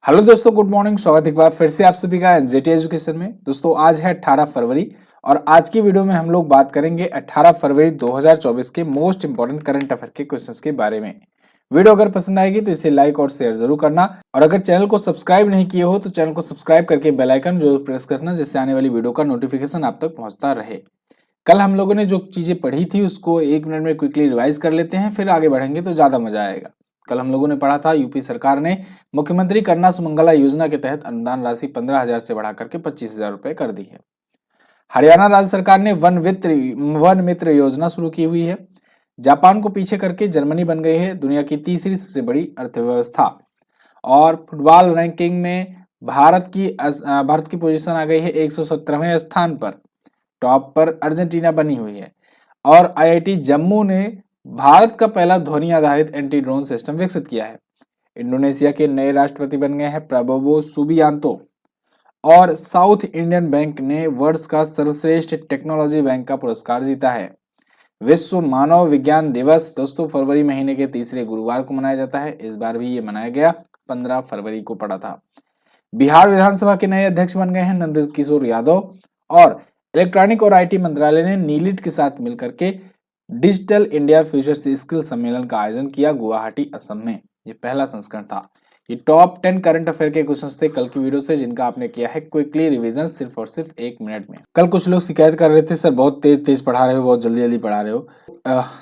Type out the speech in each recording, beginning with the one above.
Hello दोस्तों, good morning. स्वागत है एक बार फिर से आप सभी का एनजेटी एजुकेशन में। दोस्तों आज है 18 फरवरी और आज की वीडियो में हम लोग बात करेंगे 18 फरवरी 2024 के मोस्ट इंपोर्टेंट करंट अफेयर के क्वेश्चंस के बारे में। वीडियो अगर पसंद आएगी तो इसे लाइक और शेयर जरूर करना, और अगर चैनल को सब्सक्राइब नहीं किए हो तो चैनल को सब्सक्राइब करके बेल आइकन जरूर प्रेस करना, जिससे आने वाली वीडियो का नोटिफिकेशन आप तक पहुंचता रहे। कल हम लोगों ने जो चीजें पढ़ी थी उसको 1 मिनट में क्विकली रिवाइज कर लेते हैं, फिर आगे बढ़ेंगे तो ज्यादा मजा आएगा। कल हम लोगों ने पढ़ा था यूपी सरकार ने मुख्यमंत्री कन्या सुमंगला योजना के तहत अनुदान राशि 15,000 से बढ़ाकर के 25,000 रुपए कर दी है। हरियाणा राज्य सरकार ने वन मित्र योजना शुरू की हुई है। जापान को पीछे करके जर्मनी बन गई है दुनिया की तीसरी सबसे बड़ी अर्थव्यवस्था। और फुटबॉल रैंकिंग में भारत की पोजीशन आ गई है 117वें स्थान पर। टॉप पर अर्जेंटीना बनी हुई है। और आईआईटी जम्मू ने भारत का पहला ध्वनि आधारित एंटी ड्रोन सिस्टम विकसित किया है। इंडोनेशिया के नए राष्ट्रपति बन गए हैं प्रबोवो सुबियांतो। और साउथ इंडियन बैंक ने वर्ष का सर्वश्रेष्ठ टेक्नोलॉजी बैंक का पुरस्कार जीता है। विश्व मानव विज्ञान दिवस दोस्तों फरवरी महीने के तीसरे गुरुवार को मनाया जाता है। इस बार भी ये मनाया गया, 15 फरवरी को पड़ा था। बिहार विधानसभा के नए अध्यक्ष बन गए हैं नंद किशोर यादव। और इलेक्ट्रॉनिक और आईटी मंत्रालय ने नीलिट के साथ मिलकर के डिजिटल इंडिया फ्यूचर स्किल सम्मेलन का आयोजन किया गुवाहाटी असम में। ये पहला संस्करण था। ये टॉप 10 करंट अफेयर के क्वेश्चंस थे कल की वीडियो से, जिनका आपने किया है क्विकली रिवीजन सिर्फ और सिर्फ 1 मिनट में। कल कुछ लोग शिकायत कर रहे थे सर बहुत तेज तेज पढ़ा रहे हो, बहुत जल्दी जल्दी पढ़ा रहे हो।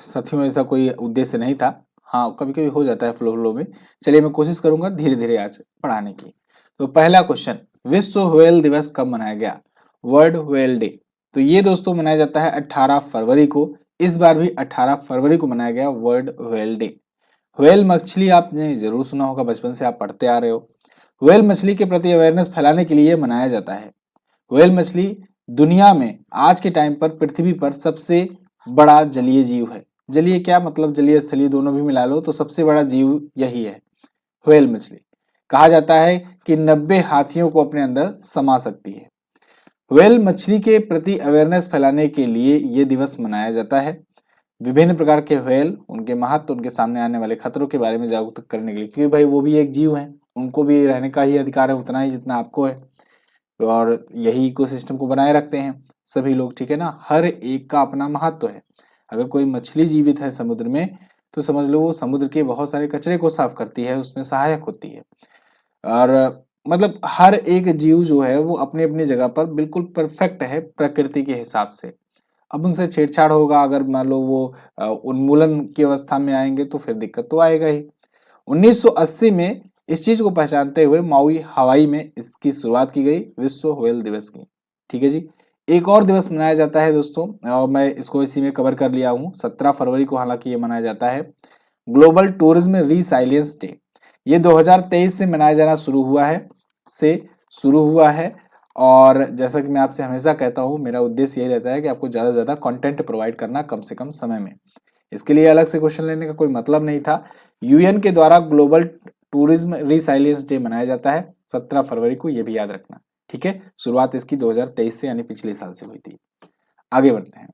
साथियों ऐसा कोई उद्देश्य नहीं था। हाँ कभी कभी हो जाता है फ्लो में। चलिए मैं कोशिश करूंगा धीरे धीरे आज पढ़ाने की। तो पहला क्वेश्चन, विश्व व्हेल दिवस कब मनाया गया? World whale day. तो ये दोस्तों मनाया जाता है 18 फरवरी को। इस बार भी 18 फरवरी को मनाया गया वर्ल्ड व्हेल डे। व्हेल मछली आपने जरूर सुना होगा, बचपन से आप पढ़ते आ रहे हो। व्हेल मछली के प्रति अवेयरनेस फैलाने के लिए मनाया जाता है। व्हेल मछली दुनिया में आज के टाइम पर पृथ्वी पर सबसे बड़ा जलीय जीव है। जलीय क्या मतलब, जलीय स्थलीय दोनों भी मिला लो तो सबसे बड़ा जीव यही है, व्हेल मछली। कहा जाता है कि 90 हाथियों को अपने अंदर समा सकती है। व्हेल मछली के प्रति अवेयरनेस फैलाने के लिए ये दिवस मनाया जाता है। विभिन्न प्रकार के व्हेल, उनके महत्व, उनके सामने आने वाले खतरों के बारे में जागरूक करने के लिए, क्योंकि भाई वो भी एक जीव है, उनको भी रहने का ही अधिकार है उतना ही जितना आपको है। और यही इकोसिस्टम को बनाए रखते हैं सभी लोग, ठीक है ना। हर एक का अपना महत्व है। अगर कोई मछली जीवित है समुद्र में तो समझ लो वो समुद्र के बहुत सारे कचरे को साफ करती है, उसमें सहायक होती है। और मतलब हर एक जीव जो है वो अपनी अपनी जगह पर बिल्कुल परफेक्ट है प्रकृति के हिसाब से। अब उनसे छेड़छाड़ होगा, अगर मान लो वो उन्मूलन की अवस्था में आएंगे तो फिर दिक्कत तो आएगा ही। 1980 में इस चीज को पहचानते हुए माउई हवाई में इसकी शुरुआत की गई विश्व व्हेल दिवस की। ठीक है जी। एक और दिवस मनाया जाता है दोस्तों, और मैं इसको इसी में कवर कर लिया हूँ। 17 फरवरी को हालांकि ये मनाया जाता है ग्लोबल टूरिज्म रिसाइलियंस डे। ये 2023 से मनाया जाना शुरू हुआ है। और जैसा कि मैं आपसे हमेशा कहता हूँ, मेरा उद्देश्य यही रहता है कि आपको ज़्यादा से ज़्यादा कंटेंट प्रोवाइड करना कम से कम समय में। इसके लिए अलग से क्वेश्चन लेने का कोई मतलब नहीं था। यूएन के द्वारा ग्लोबल टूरिज्म रिसाइलियंस डे मनाया जाता है 17 फरवरी को, ये भी याद रखना। ठीक है, शुरुआत इसकी 2023 से यानी पिछले साल से हुई थी। आगे बढ़ते हैं।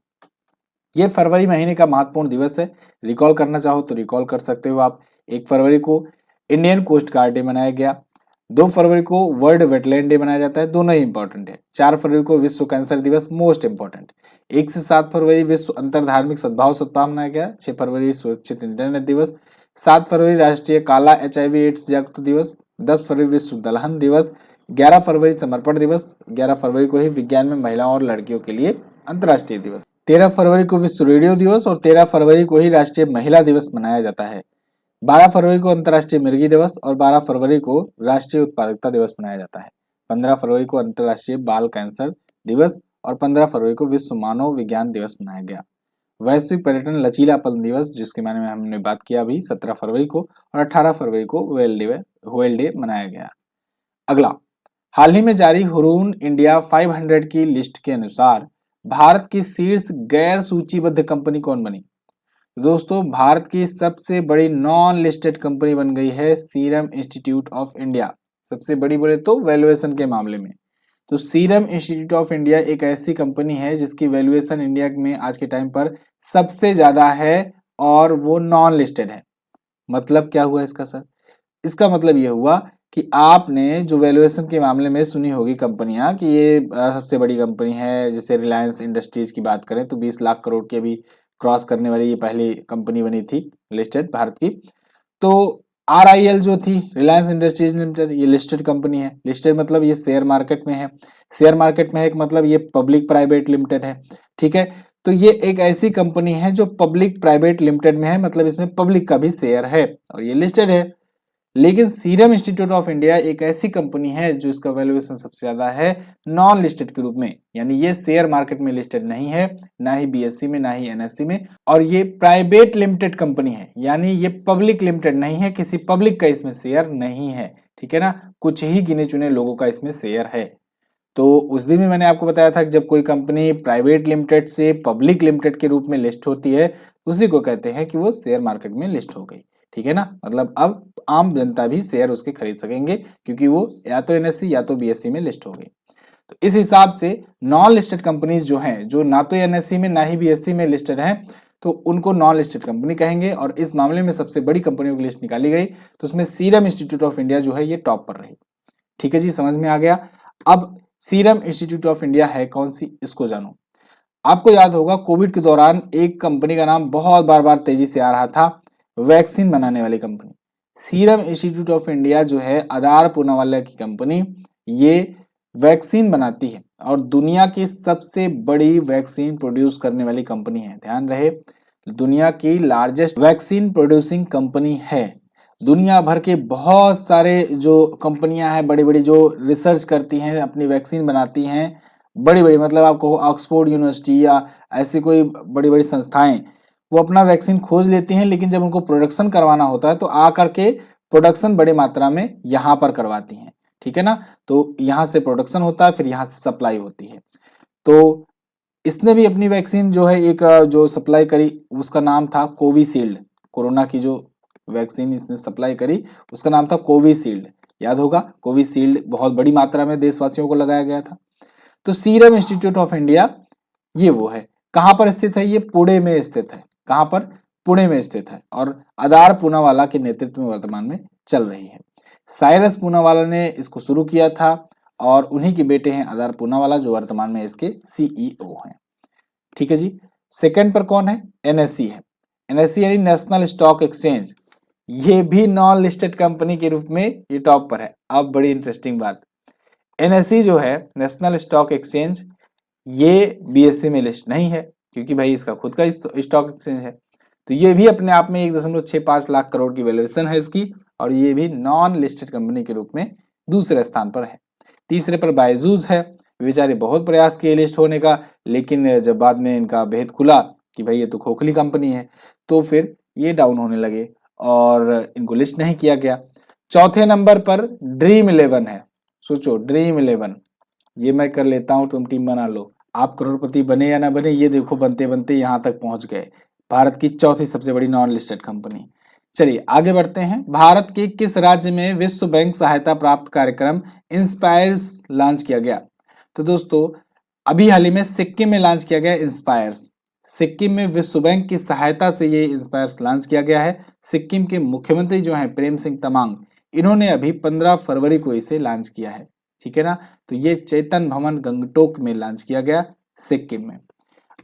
ये फरवरी महीने का महत्वपूर्ण दिवस है। रिकॉल करना चाहो तो रिकॉल कर सकते हो आप। 1 फरवरी को इंडियन कोस्ट गार्ड डे मनाया गया। 2 फरवरी को वर्ल्ड वेटलैंड डे मनाया जाता है, दोनों ही इंपॉर्टेंट है। 4 फरवरी को विश्व कैंसर दिवस, मोस्ट इंपॉर्टेंट। 1 से 7 फरवरी विश्व अंतर धार्मिक सद्भाव सप्ताह मनाया गया। 6 फरवरी सुरक्षित इंटरनेट दिवस। 7 फरवरी राष्ट्रीय काला HIV एड्स जागरूकता दिवस। 10 फरवरी विश्व दलहन दिवस। 11 फरवरी समर्पण दिवस। 11 फरवरी को ही विज्ञान में महिलाओं और लड़कियों के लिए अंतर्राष्ट्रीय दिवस। 13 फरवरी को विश्व रेडियो दिवस और 13 फरवरी को ही राष्ट्रीय महिला दिवस मनाया जाता है। 12 फरवरी को अंतर्राष्ट्रीय मिर्गी दिवस और 12 फरवरी को राष्ट्रीय उत्पादकता दिवस मनाया जाता है। 15 फरवरी को अंतर्राष्ट्रीय बाल कैंसर दिवस और 15 फरवरी को विश्व मानव विज्ञान दिवस मनाया गया। वैश्विक पर्यटन लचीलापन दिवस, जिसके बारे में हमने बात किया अभी, 17 फरवरी को, और 18 फरवरी को व्हेल डे मनाया गया। अगला, हाल ही में जारी हुरून इंडिया 500 की लिस्ट के अनुसार भारत की शीर्ष गैर सूचीबद्ध कंपनी कौन बनी? दोस्तों भारत की सबसे बड़ी नॉन लिस्टेड कंपनी बन गई है सीरम इंस्टीट्यूट ऑफ इंडिया। सबसे बड़ी बोले तो वैल्यूएशन के मामले में तो सीरम इंस्टीट्यूट ऑफ इंडिया एक ऐसी कंपनी है जिसकी वैल्यूएशन इंडिया में आज के टाइम पर सबसे ज्यादा है, और वो नॉन लिस्टेड है। मतलब क्या हुआ इसका सर? इसका मतलब यह हुआ कि आपने जो वैल्यूएशन के मामले में सुनी होगी कंपनियां कि ये सबसे बड़ी कंपनी है, जैसे रिलायंस इंडस्ट्रीज की बात करें तो 20 लाख करोड़ की अभी क्रॉस करने वाली ये पहली कंपनी बनी थी लिस्टेड भारत की। तो RIL जो थी रिलायंस इंडस्ट्रीज लिमिटेड, ये लिस्टेड कंपनी है। लिस्टेड मतलब ये शेयर मार्केट में है, शेयर मार्केट में है मतलब ये पब्लिक प्राइवेट लिमिटेड है, ठीक है। तो ये एक ऐसी कंपनी है जो पब्लिक प्राइवेट लिमिटेड में है, मतलब इसमें पब्लिक का भी शेयर है और ये लिस्टेड है। लेकिन सीरम इंस्टीट्यूट ऑफ इंडिया एक ऐसी कंपनी है जो इसका वैल्यूएशन सबसे ज्यादा है नॉन लिस्टेड के रूप में, यानी ये शेयर मार्केट में लिस्टेड नहीं है, ना ही BSE में, ना ही NSE में, और ये प्राइवेट लिमिटेड कंपनी है, यानी ये पब्लिक लिमिटेड नहीं है, किसी पब्लिक का इसमें शेयर नहीं है, ठीक है ना। कुछ ही गिने चुने लोगों का इसमें शेयर है। तो उस दिन भी मैंने आपको बताया था कि जब कोई कंपनी प्राइवेट लिमिटेड से पब्लिक लिमिटेड के रूप में लिस्ट होती है उसी को कहते हैं कि वो शेयर मार्केट में लिस्ट हो गई, ठीक है ना। मतलब अब आम जनता भी शेयर उसके खरीद सकेंगे क्योंकि वो या तो NSE या तो BSE में लिस्ट हो गई। तो इस हिसाब से नॉन लिस्टेड कंपनीज जो हैं, जो ना तो NSE में ना ही BSE में लिस्टेड हैं, तो उनको नॉन लिस्टेड कंपनी कहेंगे। और इस मामले में सबसे बड़ी कंपनियों की लिस्ट निकाली गई तो उसमें सीरम इंस्टीट्यूट ऑफ इंडिया जो है ये टॉप पर रही, ठीक है जी, समझ में आ गया। अब सीरम इंस्टीट्यूट ऑफ इंडिया है कौन सी, इसको जानो। आपको याद होगा कोविड के दौरान एक कंपनी का नाम बहुत बार बार तेजी से आ रहा था, वैक्सीन बनाने वाली company. Serum institute of India जो है आधार पूनावाला की कंपनी, ये वैक्सीन बनाती है और दुनिया की सबसे बड़ी वैक्सीन प्रोड्यूस करने वाली कंपनी है। ध्यान रहे, दुनिया की लार्जेस्ट वैक्सीन प्रोड्यूसिंग कंपनी है। दुनिया भर के बहुत सारे जो कंपनियां हैं बड़ी बड़ी जो रिसर्च करती हैं, अपनी वैक्सीन बनाती हैं, बड़ी बड़ी मतलब आपको ऑक्सफोर्ड यूनिवर्सिटी या ऐसी कोई बड़ी बड़ी संस्थाएं, वो अपना वैक्सीन खोज लेती हैं, लेकिन जब उनको प्रोडक्शन करवाना होता है तो आ करके प्रोडक्शन बड़ी मात्रा में यहाँ पर करवाती हैं, ठीक है ना। तो यहाँ से प्रोडक्शन होता है, फिर यहाँ से सप्लाई होती है। तो इसने भी अपनी वैक्सीन जो है एक जो सप्लाई करी उसका नाम था कोविशील्ड। कोरोना की जो वैक्सीन इसने सप्लाई करी उसका नाम था कोविशील्ड, याद होगा। कोविशील्ड बहुत बड़ी मात्रा में देशवासियों को लगाया गया था। तो सीरम इंस्टीट्यूट ऑफ इंडिया ये वो है, कहां पर स्थित है, ये पुणे में स्थित है। कहां पर, पुणे में स्थित है और आधार पूनावाला के नेतृत्व में वर्तमान में चल रही है। साइरस पूनावाला ने इसको शुरू किया था और उन्हीं के बेटे हैं आधार पूनावाला जो वर्तमान में इसके CEO हैं, ठीक है जी। सेकंड पर कौन है, NSE है। NSE यानी नेशनल स्टॉक एक्सचेंज, ये भी नॉन लिस्टेड कंपनी के रूप में ये टॉप पर है। अब बड़ी इंटरेस्टिंग बात, NSE जो है नेशनल स्टॉक एक्सचेंज, ये BSE में लिस्ट नहीं है क्योंकि भाई इसका खुद का स्टॉक एक्सचेंज है। तो ये भी अपने आप में 1.65 लाख करोड़ की वैल्यूएशन है इसकी और ये भी नॉन लिस्टेड कंपनी के रूप में दूसरे स्थान पर है। तीसरे पर बायजूस है, बेचारे बहुत प्रयास किए लिस्ट होने का, लेकिन जब बाद में इनका भेद खुला कि भाई ये तो खोखली कंपनी है तो फिर ये डाउन होने लगे और इनको लिस्ट नहीं किया गया। चौथे नंबर पर ड्रीम 11 है। सोचो ड्रीम 11, ये मैं कर लेता हूं, तुम टीम बना लो। आप करोड़पति बने या ना बने, ये देखो बनते बनते यहां तक पहुंच गए। भारत की चौथी सबसे बड़ी नॉन लिस्टेड कंपनी। चलिए आगे बढ़ते हैं। भारत के किस राज्य में विश्व बैंक सहायता प्राप्त कार्यक्रम इंस्पायर्स लॉन्च किया गया। तो दोस्तों अभी हाल ही में सिक्किम में लॉन्च किया गया इंस्पायर्स। सिक्किम में विश्व बैंक की सहायता से ये इंस्पायर्स लॉन्च किया गया है। सिक्किम के मुख्यमंत्री जो हैं प्रेम सिंह तमांग, इन्होंने अभी 15 फरवरी को इसे लॉन्च किया है, ठीक है ना। तो ये चेतन भवन गंगटोक में लॉन्च किया गया सिक्किम में।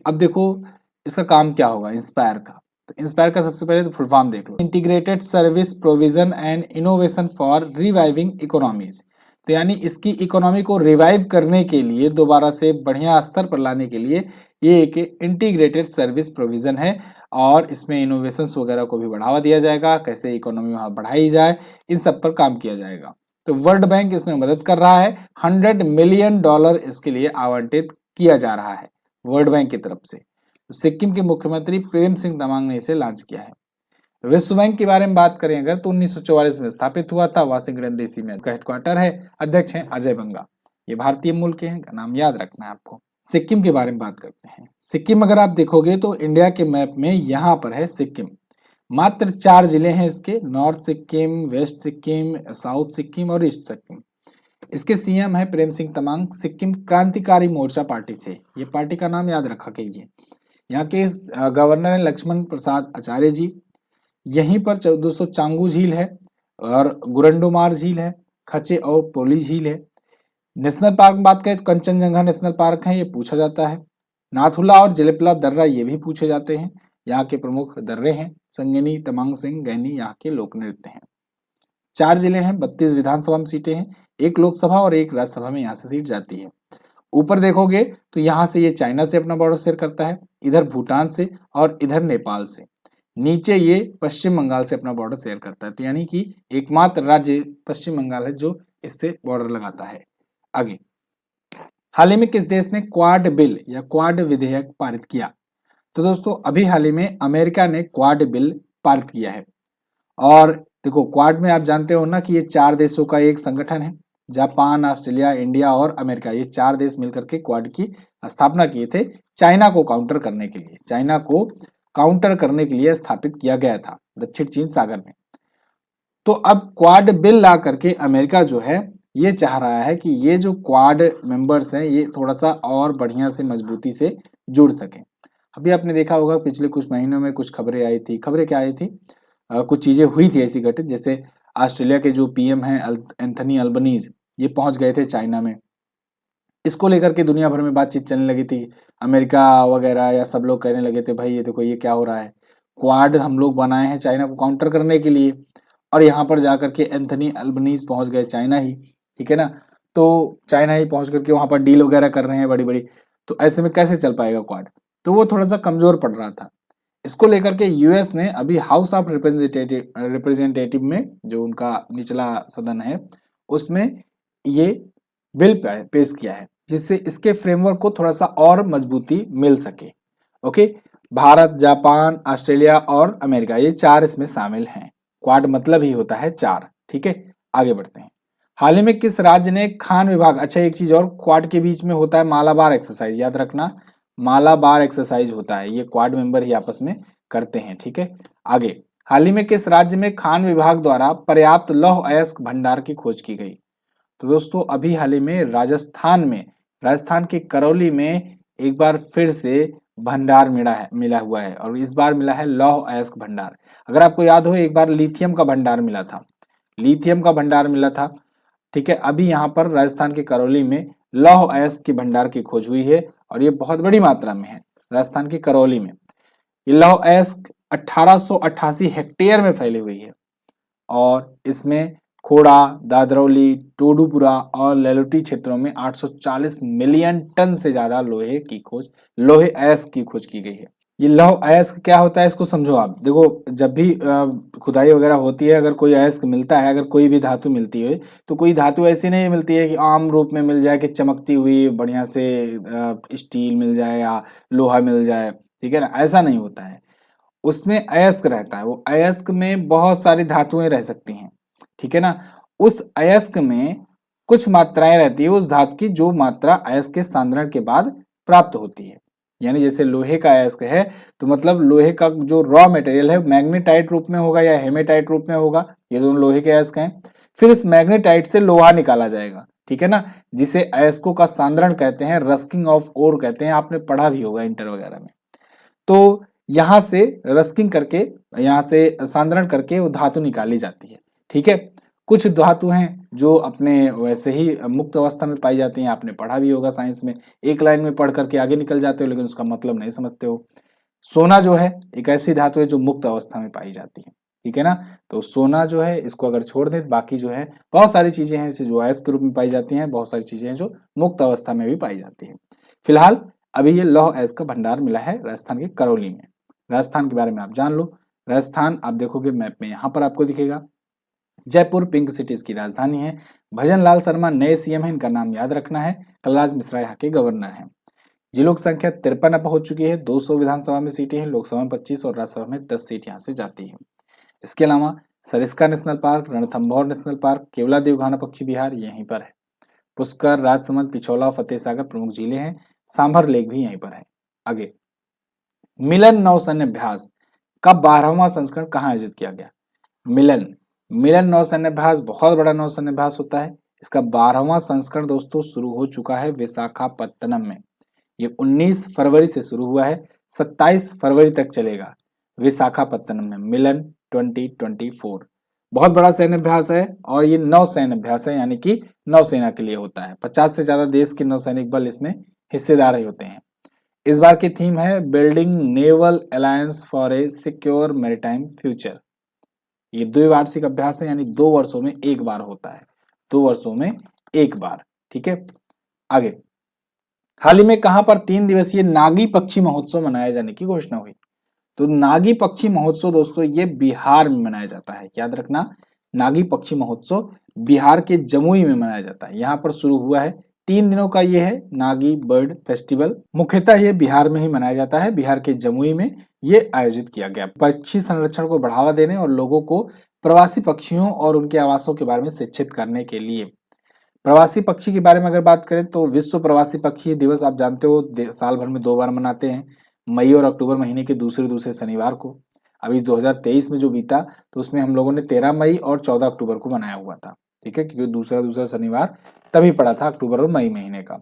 अब देखो इसका काम क्या होगा इंस्पायर का। तो इंस्पायर का सबसे पहले तो फुल फॉर्म देख लो, integrated service provision and innovation for reviving economies. तो यानी इसकी इकोनॉमी को रिवाइव करने के लिए, दोबारा से बढ़िया स्तर पर लाने के लिए ये एक इंटीग्रेटेड सर्विस प्रोविजन है और इसमें इनोवेशंस वगैरह को भी बढ़ावा दिया जाएगा, कैसे इकोनॉमी वहाँ बढ़ाई जाए, इन सब पर काम किया जाएगा। तो वर्ल्ड बैंक इसमें मदद कर रहा है, $100 मिलियन इसके लिए आवंटित किया जा रहा है वर्ल्ड बैंक की तरफ से। तो सिक्किम के मुख्यमंत्री प्रेम सिंह तमांग ने इसे लॉन्च किया है। विश्व बैंक के बारे में बात करें अगर तो 1944 में स्थापित हुआ था, वाशिंगटन DC में इसका हेडक्वार्टर है। अध्यक्ष हैं अजय बंगा, ये भारतीय मूल के हैं, नाम याद रखना है आपको। सिक्किम के बारे में बात करते हैं। सिक्किम अगर आप देखोगे तो इंडिया के मैप में यहाँ पर है सिक्किम। मात्र 4 जिले हैं इसके, north Sikkim, west Sikkim, south Sikkim और ईस्ट सिक्किम। इसके CM है प्रेम सिंह तमांग, सिक्किम क्रांतिकारी मोर्चा पार्टी से। ये पार्टी का नाम याद रखा कीजिए। यहाँ के गवर्नर है लक्ष्मण प्रसाद आचार्य जी। यहीं पर दोस्तों चांगू झील है और गुरंडोमार झील है खचे और पोली झील है। नेशनल पार्क में बात करें तो कंचनजंगा नेशनल पार्क है, ये पूछा जाता है। नाथुला और जलेपला दर्रा ये भी पूछे जाते हैं। यहाँ के प्रमुख दर्रे हैं संगनी, तमांग सिंह, गैनी, यहाँ के लोक नृत्य हैं। 4 जिले हैं, 32 विधानसभा में सीटें हैं, 1 लोकसभा और 1 राज्यसभा में यहाँ से सीट जाती है। ऊपर देखोगे तो यहाँ से ये चाइना से अपना बॉर्डर शेयर करता है, इधर भूटान से और इधर नेपाल से। नीचे ये पश्चिम बंगाल से अपना बॉर्डर शेयर करता है, तो यानी कि एकमात्र राज्य पश्चिम बंगाल है जो इससे बॉर्डर लगाता है। आगे, हाल ही में किस देश ने क्वाड बिल या क्वाड विधेयक पारित किया? तो दोस्तों अभी हाल ही में अमेरिका ने क्वाड बिल पारित किया है। और देखो क्वाड में आप जानते हो ना कि ये 4 देशों का एक संगठन है। जापान, ऑस्ट्रेलिया, इंडिया और अमेरिका, ये 4 देश मिलकर के क्वाड की स्थापना किए थे चाइना को काउंटर करने के लिए। चाइना को काउंटर करने के लिए स्थापित किया गया था दक्षिण चीन सागर में। तो अब क्वाड बिल ला करके अमेरिका जो है ये चाह रहा है कि ये जो क्वाड मेंबर्स हैं ये थोड़ा सा और बढ़िया से मजबूती से जुड़ सकें। अभी आपने देखा होगा पिछले कुछ महीनों में कुछ खबरें आई थी। खबरें क्या आई थी? कुछ चीजें हुई थी ऐसी घटित, जैसे ऑस्ट्रेलिया के जो पीएम हैं एंथनी अल्बनीज, ये पहुंच गए थे चाइना में। इसको लेकर के दुनिया भर में बातचीत चलने लगी थी। अमेरिका वगैरह या सब लोग कहने लगे थे भाई ये देखो ये क्या हो रहा है, क्वाड हम लोग बनाए हैं चाइना को काउंटर करने के लिए, और यहाँ पर जाकर के एंथनी अल्बनीज पहुंच गए चाइना ही, ठीक है ना। तो चाइना ही पहुंच करके वहां पर डील वगैरह कर रहे हैं बड़ी बड़ी, तो ऐसे में कैसे चल पाएगा क्वाड? तो वो थोड़ा सा कमजोर पड़ रहा था। इसको लेकर के यूएस ने अभी हाउस ऑफ रिप्रेजेंटेटिव में, जो उनका निचला सदन है, उसमें ये बिल पेश किया है जिससे इसके फ्रेमवर्क को थोड़ा सा और मजबूती मिल सके। ओके, भारत, जापान, ऑस्ट्रेलिया और अमेरिका, ये 4 इसमें शामिल हैं। क्वाड मतलब ही होता है 4, ठीक है। आगे बढ़ते हैं। हाल ही में किस राज्य ने खान विभाग, अच्छा एक चीज और, क्वाड के बीच में होता है मालाबार एक्सरसाइज, याद रखना मालाबार एक्सरसाइज होता है, ये क्वाड मेंबर ही आपस में करते हैं, ठीक है। आगे, हाल ही में किस राज्य में खान विभाग द्वारा पर्याप्त लौह अयस्क भंडार की खोज की गई? तो दोस्तों अभी हाल ही में राजस्थान में, राजस्थान के करौली में एक बार फिर से भंडार मिला हुआ है, और इस बार मिला है लौह अयस्क भंडार। अगर आपको याद हो एक बार लिथियम का भंडार मिला था, लिथियम का भंडार मिला था, ठीक है। अभी यहाँ पर राजस्थान के करौली में लौह अयस्क के भंडार की खोज हुई है, और ये बहुत बड़ी मात्रा में है राजस्थान के करौली में। ये लौह अयस्क 1888 हेक्टेयर में फैली हुई है, और इसमें खोड़ा, दादरौली, टोडुपुरा और लेलोटी क्षेत्रों में 840 मिलियन टन से ज्यादा लोहे अयस्क की खोज की गई है। ये लौह अयस्क क्या होता है इसको समझो आप। देखो जब भी खुदाई वगैरह होती है, अगर कोई अयस्क मिलता है, अगर कोई भी धातु मिलती है, तो कोई धातु ऐसी नहीं मिलती है कि आम रूप में मिल जाए कि चमकती हुई बढ़िया से स्टील मिल जाए या लोहा मिल जाए, ठीक है ना, ऐसा नहीं होता है। उसमें अयस्क रहता है, वो अयस्क में बहुत सारी धातुएं रह सकती हैं, ठीक है ना। उस अयस्क में कुछ मात्राएं रहती है उस धातु की, जो मात्रा अयस्क के सांद्रण के बाद प्राप्त होती है। यानी जैसे लोहे का अयस्क है, तो मतलब लोहे का जो रॉ मटेरियल है मैग्नेटाइट रूप में होगा या हेमेटाइट रूप में होगा, ये दोनों लोहे के अयस्क हैं। फिर इस मैग्नेटाइट से लोहा निकाला जाएगा, ठीक है ना, जिसे अयस्कों का सांद्रण कहते हैं, रस्किंग ऑफ ओर कहते हैं, आपने पढ़ा भी होगा इंटर वगैरह में। तो यहां से रस्किंग करके, यहां से सांद्रण करके वो धातु निकाली जाती है, ठीक है। कुछ धातु हैं जो अपने वैसे ही मुक्त अवस्था में पाई जाती हैं, आपने पढ़ा भी होगा साइंस में, एक लाइन में पढ़ करके आगे निकल जाते हो लेकिन उसका मतलब नहीं समझते हो। सोना जो है एक ऐसी धातु है जो मुक्त अवस्था में पाई जाती है, ठीक है ना। तो सोना जो है इसको अगर छोड़ दें, बाकी जो है बहुत सारी चीजें हैं जो अयस्क के रूप में पाई जाती हैं, बहुत सारी चीजें हैं जो मुक्त अवस्था में भी पाई जाती हैं। फिलहाल अभी ये लौह अयस्क का भंडार मिला है राजस्थान के करौली में। राजस्थान के बारे में आप जान लो। राजस्थान आप देखोगे मैप में यहाँ पर आपको दिखेगा, जयपुर पिंक सिटी इसकी राजधानी है। भजन लाल शर्मा नए सीएम है, इनका नाम याद रखना है। कलराज मिश्रा यहाँ के गवर्नर हैं। जिलों की संख्या 53 अब हो चुकी है। 200 विधानसभा में सीटें हैं, लोकसभा में 25 और राज्यसभा में 10 सीट यहाँ से जाती है। इसके अलावा Sariska national park, Ranthambore national park, Keoladeo Ghana पक्षी विहार यहीं पर है। पुष्कर, राजसमंद, पिछोला, फतेह सागर प्रमुख जिले हैं। सांभर लेक भी यहीं पर है। आगे, मिलन नौसैन्य अभ्यास का 12वां संस्करण कहाँ आयोजित किया गया? मिलन नौसैन्य अभ्यास बहुत बड़ा नौसैन्य अभ्यास होता है। इसका 12वां संस्करण दोस्तों शुरू हो चुका है विशाखापत्तनम में। ये 19 फरवरी से शुरू हुआ है, 27 फरवरी तक चलेगा विशाखापत्तनम में, मिलन 2024। बहुत बड़ा सैन्य अभ्यास है और ये नौ सैन्य अभ्यास है, यानी कि नौसेना के लिए होता है। 50 से ज्यादा देश के नौसैनिक बल इसमें हिस्सेदार ही होते हैं। इस बार की थीम है building naval alliance for a secure maritime future. ये द्विवार्षिक अभ्यास है, यानी 2 वर्षों में एक बार होता है, 2 वर्षों में एक बार। ठीक है, आगे। हाल ही में कहां पर 3 दिवसीय नागी पक्षी महोत्सव मनाए जाने की घोषणा हुई? तो नागी पक्षी महोत्सव दोस्तों ये बिहार में मनाया जाता है, याद रखना। नागी पक्षी महोत्सव बिहार के जमुई में मनाया जाता है, यहाँ पर शुरू हुआ है। 3 दिनों का ये है नागी बर्ड फेस्टिवल। मुख्यतः ये बिहार में ही मनाया जाता है, बिहार के जमुई में ये आयोजित किया गया। पक्षी संरक्षण को बढ़ावा देने और लोगों को प्रवासी पक्षियों और उनके आवासों के बारे में शिक्षित करने के लिए। प्रवासी पक्षी के बारे में अगर बात करें तो विश्व प्रवासी पक्षी दिवस आप जानते हो साल भर में 2 बार मनाते हैं, मई और अक्टूबर महीने के दूसरे दूसरे शनिवार को। अभी 2023 में जो बीता तो उसमें हम लोगों ने 13 मई और 14 अक्टूबर को मनाया हुआ था। ठीक है, क्योंकि दूसरा दूसरा शनिवार तभी पड़ा था, अक्टूबर और मई महीने का।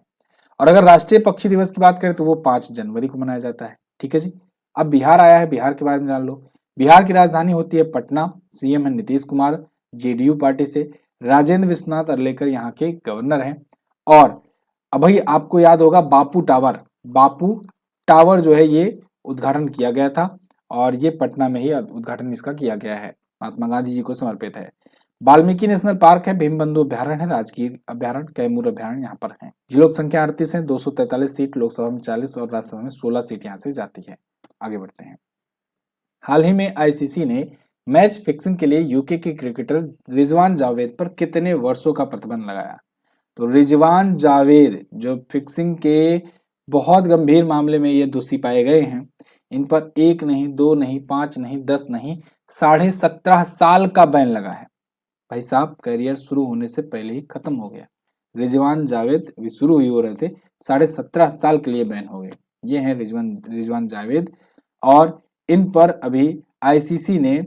और अगर राष्ट्रीय पक्षी दिवस की बात करें तो वो 5 जनवरी को मनाया जाता है। ठीक है जी, अब बिहार आया है, बिहार के बारे में जान लो। बिहार की राजधानी होती है पटना, सीएम है नीतीश कुमार जेडीयू पार्टी से, राजेंद्र विश्वनाथ अर्लेकर यहाँ के गवर्नर हैं। और अभी आपको याद होगा बापू टावर, बापू टावर जो है ये उद्घाटन किया गया था और ये पटना में ही उद्घाटन इसका किया गया है, महात्मा गांधी जी को समर्पित है। वाल्मीकि नेशनल पार्क है, भीमबंधु अभ्यारण्य है, राजगीर अभ्यारण्य, कैमूर अभ्यारण्य यहाँ पर है। जिलों की संख्या 38 है, 243 सीट, लोकसभा में 40 और राज्यसभा में 16 सीट यहाँ से जाती है। आगे बढ़ते हैं। हाल ही में आईसीसी ने मैच फिक्सिंग के लिए यूके के क्रिकेटर रिजवान जावेद पर कितने वर्षों का प्रतिबंध लगाया? तो रिजवान जावेद जो फिक्सिंग के बहुत गंभीर मामले में ये दोषी पाए गए हैं, इन पर 1 नहीं, 2 नहीं, 5 नहीं, 10 नहीं, 17.5 साल का बैन लगा है। भाई साहब करियर शुरू होने से पहले ही खत्म हो गया। रिजवान जावेद अभी शुरू ही हो रहे थे, 17.5 साल के लिए बैन हो गए। ये हैं रिजवान जावेद और इन पर अभी आईसीसी ने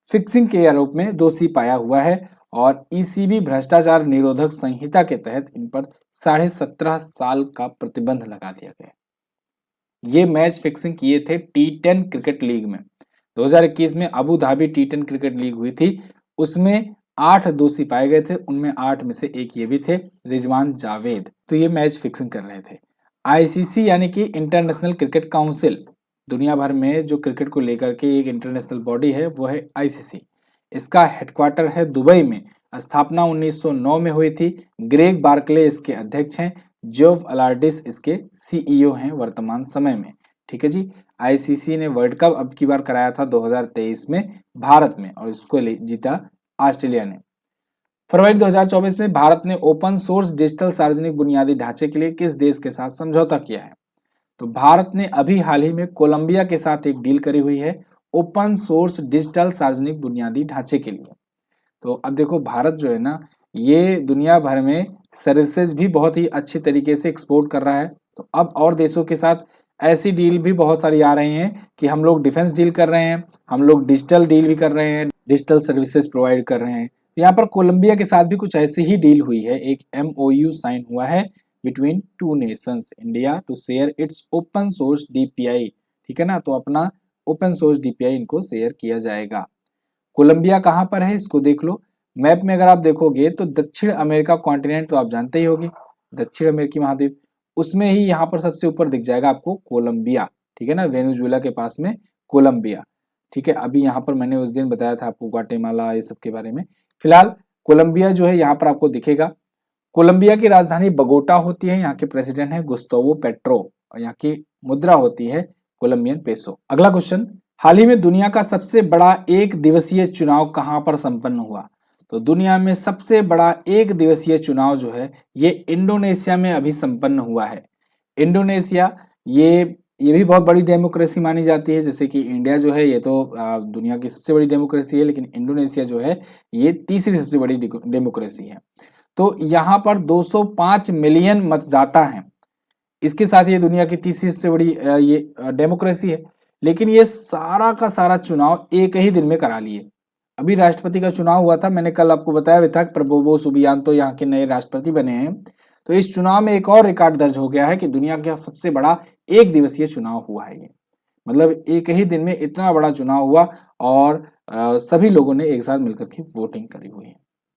फिक्सिंग के आरोप में दोषी पाया हुआ है और ईसीबी भ्रष्टाचार निरोधक संहिता के तहत इन पर 17.5 साल का प्रतिबंध लगा दिया गया। ये मैच फिक्सिंग किए थे T10 क्रिकेट लीग में। 2021 में Abu Dhabi T10 cricket league हुई थी, उसमें 8 दोषी पाए गए थे, उनमें 8 में से एक ये भी थे रिजवान जावेद। तो ये मैच फिक्सिंग कर रहे थे। आईसीसी यानी कि इंटरनेशनल क्रिकेट काउंसिल, दुनिया भर में जो क्रिकेट को लेकर के एक इंटरनेशनल बॉडी है वो है आईसीसी। इसका हेडक्वार्टर है दुबई में, स्थापना 1909 में हुई थी। ग्रेग बार्कले इसके अध्यक्ष हैं, जोफ अलार्डिस इसके सीईओ हैं वर्तमान समय में। ठीक है जी, आईसीसी ने वर्ल्ड कप अब की बार कराया था 2023 में भारत में और इसको जीता ऑस्ट्रेलिया ने। फरवरी 2024 में भारत ने ओपन सोर्स डिजिटल सार्वजनिक बुनियादी ढांचे के लिए किस देश के साथ समझौता किया है? तो भारत ने अभी हाल ही में कोलंबिया के साथ एक डील करी हुई है ओपन सोर्स डिजिटल सार्वजनिक बुनियादी ढांचे के लिए। तो अब देखो भारत जो है ना ये दुनिया भर में सर्विसेज भी बहुत ही अच्छी तरीके से एक्सपोर्ट कर रहा है। तो अब और देशों के साथ ऐसी डील भी बहुत सारी आ रही हैं कि हम लोग डिफेंस डील कर रहे हैं, हम लोग डिजिटल डील भी कर रहे हैं, डिजिटल सर्विसेज प्रोवाइड कर रहे हैं। यहाँ पर कोलंबिया के साथ भी कुछ ऐसी ही डील हुई है, एक MOU साइन हुआ है between 2 nations India to share its open source DPI। ठीक है ना, तो अपना ओपन सोर्स DPI इनको शेयर किया जाएगा। कोलंबिया कहाँ पर है इसको देख लो, मैप में अगर आप देखोगे तो दक्षिण अमेरिका कॉन्टिनेंट तो आप जानते ही होगे, दक्षिण अमेरिकी महाद्वीप, उसमें ही यहाँ पर सबसे ऊपर दिख जाएगा आपको कोलंबिया। ठीक है ना, वेनेजुएला के पास में कोलंबिया। ठीक है, अभी यहाँ पर मैंने उस दिन बताया था आपको ग्वाटेमाला ये सब के बारे में। फिलहाल कोलंबिया जो है यहाँ पर आपको दिखेगा। कोलंबिया की राजधानी बगोटा होती है, यहाँ के प्रेसिडेंट है गुस्तावो पेट्रो और यहाँ की मुद्रा होती है कोलंबियन पेसो। अगला क्वेश्चन, हाल ही में दुनिया का सबसे बड़ा एक दिवसीय चुनाव कहां पर संपन्न हुआ? तो दुनिया में सबसे बड़ा एक दिवसीय चुनाव जो है ये इंडोनेशिया में अभी संपन्न हुआ है। इंडोनेशिया ये भी बहुत बड़ी डेमोक्रेसी मानी जाती है, जैसे कि इंडिया जो है ये तो दुनिया की सबसे बड़ी डेमोक्रेसी है, लेकिन इंडोनेशिया जो है ये तीसरी सबसे बड़ी डेमोक्रेसी है। तो यहाँ पर 205 मिलियन मतदाता हैं, इसके साथ ये दुनिया की तीसरी सबसे बड़ी ये डेमोक्रेसी है। लेकिन ये सारा का सारा चुनाव एक ही दिन में करा लिए। अभी राष्ट्रपति का चुनाव हुआ था, मैंने कल आपको बताया भी था, प्रबोवो सुबियांतो यहाँ के नए राष्ट्रपति बने हैं। तो इस चुनाव में एक और रिकॉर्ड दर्ज हो गया है कि दुनिया का सबसे बड़ा एक दिवसीय चुनाव हुआ है ये। मतलब एक ही दिन में इतना बड़ा चुनाव हुआ और सभी लोगों ने एक साथ मिलकर के वोटिंग करी हुई है।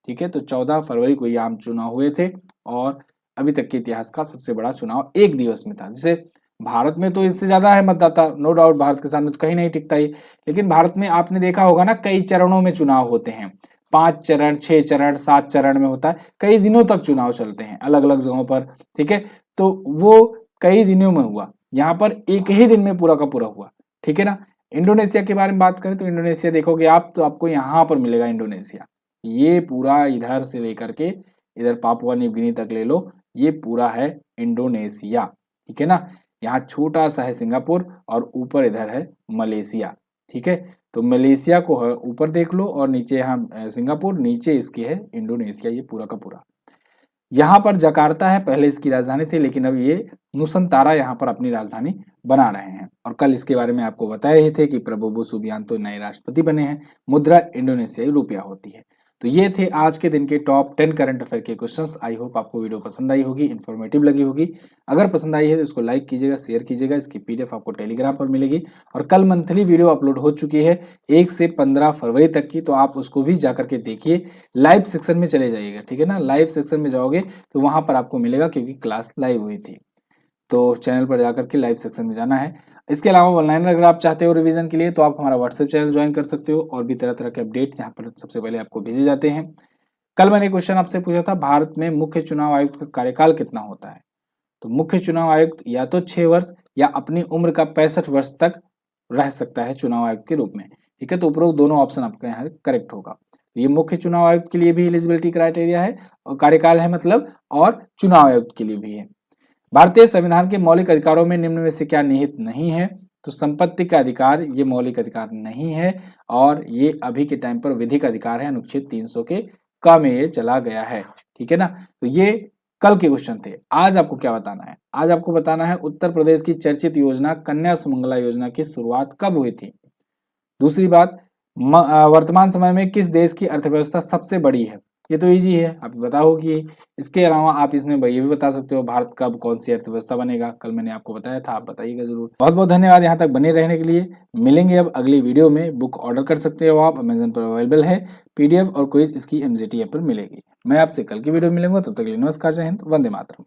ठीक है, तो 14 फरवरी को ये आम चुनाव हुए थे और अभी तक के इतिहास का सबसे बड़ा चुनाव एक दिवस में था। जैसे भारत में तो इससे ज्यादा है मतदाता, नो डाउट, भारत के सामने तो कहीं नहीं टिकता ये, लेकिन भारत में आपने देखा होगा ना, कई चरणों में चुनाव होते हैं, 5 चरण, 6 चरण, 7 चरण में होता है, कई दिनों तक चुनाव चलते हैं अलग अलग जगहों पर। ठीक है, तो वो कई दिनों में हुआ, यहाँ पर एक ही दिन में पूरा का पूरा हुआ। ठीक है ना। इंडोनेशिया के बारे में बात करें तो इंडोनेशिया देखोगे आप तो आपको यहाँ पर मिलेगा इंडोनेशिया, ये पूरा इधर से लेकर के इधर पापुआ न्यू गिनी तक ले लो, ये पूरा है इंडोनेशिया। ठीक है ना। यहाँ छोटा सा है सिंगापुर और ऊपर इधर है मलेशिया। ठीक है, तो मलेशिया को ऊपर देख लो और नीचे यहाँ सिंगापुर, नीचे इसके है इंडोनेशिया, ये पूरा का पूरा। यहाँ पर जकार्ता है, पहले इसकी राजधानी थी, लेकिन अब ये नुसंतारा यहाँ पर अपनी राजधानी बना रहे हैं। और कल इसके बारे में आपको बताए ही थे कि प्रबोवो सुबियांतो नए राष्ट्रपति बने हैं। मुद्रा इंडोनेशियाई रुपया होती है। तो ये थे आज के दिन के टॉप 10 करंट अफेयर के क्वेश्चंस। आई होप आपको वीडियो पसंद आई होगी, इन्फॉर्मेटिव लगी होगी। अगर पसंद आई है तो इसको लाइक कीजिएगा, शेयर कीजिएगा। इसकी पीडीएफ आपको टेलीग्राम पर मिलेगी और कल मंथली वीडियो अपलोड हो चुकी है 1 से 15 फरवरी तक की, तो आप उसको भी जाकर के देखिए। लाइव सेक्शन में चले जाइएगा। ठीक है ना, लाइव सेक्शन में जाओगे तो वहां पर आपको मिलेगा, क्योंकि क्लास लाइव हुई थी। तो चैनल पर जाकर के लाइव सेक्शन में जाना है। इसके अलावा ऑनलाइन अगर आप चाहते हो रिवीजन के लिए तो आप हमारा व्हाट्सएप चैनल ज्वाइन कर सकते हो, और भी तरह तरह के अपडेट्स यहाँ पर सबसे पहले आपको भेजे जाते हैं। कल मैंने क्वेश्चन आपसे पूछा था, भारत में मुख्य चुनाव आयुक्त का कार्यकाल कितना होता है? तो मुख्य चुनाव आयुक्त या तो 6 वर्ष या अपनी उम्र का 65 वर्ष तक रह सकता है चुनाव आयुक्त के रूप में। ठीक है, तो उपरोक्त दोनों ऑप्शन आपका यहाँ करेक्ट होगा। ये मुख्य चुनाव आयुक्त के लिए भी एलिजिबिलिटी क्राइटेरिया है और कार्यकाल है मतलब, और चुनाव आयुक्त के लिए भी है। भारतीय संविधान के मौलिक अधिकारों में निम्न में से क्या निहित नहीं है? तो संपत्ति का अधिकार ये मौलिक अधिकार नहीं है, और ये अभी के टाइम पर विधिक अधिकार है, अनुच्छेद 300 के क में ये चला गया है। ठीक है ना। तो ये कल के क्वेश्चन थे। आज आपको क्या बताना है? आज आपको बताना है उत्तर प्रदेश की चर्चित योजना कन्या सुमंगला योजना की शुरुआत कब हुई थी। दूसरी बात, वर्तमान समय में किस देश की अर्थव्यवस्था सबसे बड़ी है? ये तो इजी है, आप बताओगे। इसके अलावा आप इसमें ये भी बता सकते हो भारत कब कौन सी अर्थव्यवस्था बनेगा, कल मैंने आपको बताया था, आप बताइएगा जरूर। बहुत बहुत धन्यवाद यहाँ तक बने रहने के लिए। मिलेंगे अब अगली वीडियो में। बुक ऑर्डर कर सकते हो आप, अमेजन पर अवेलेबल है। पीडीएफ और क्विज इसकी एमजीटी ऐप पर मिलेगी। मैं आपसे कल की वीडियो में मिलूंगा, तब तक के लिए नमस्कार, जय हिंद, वंदे मातरम।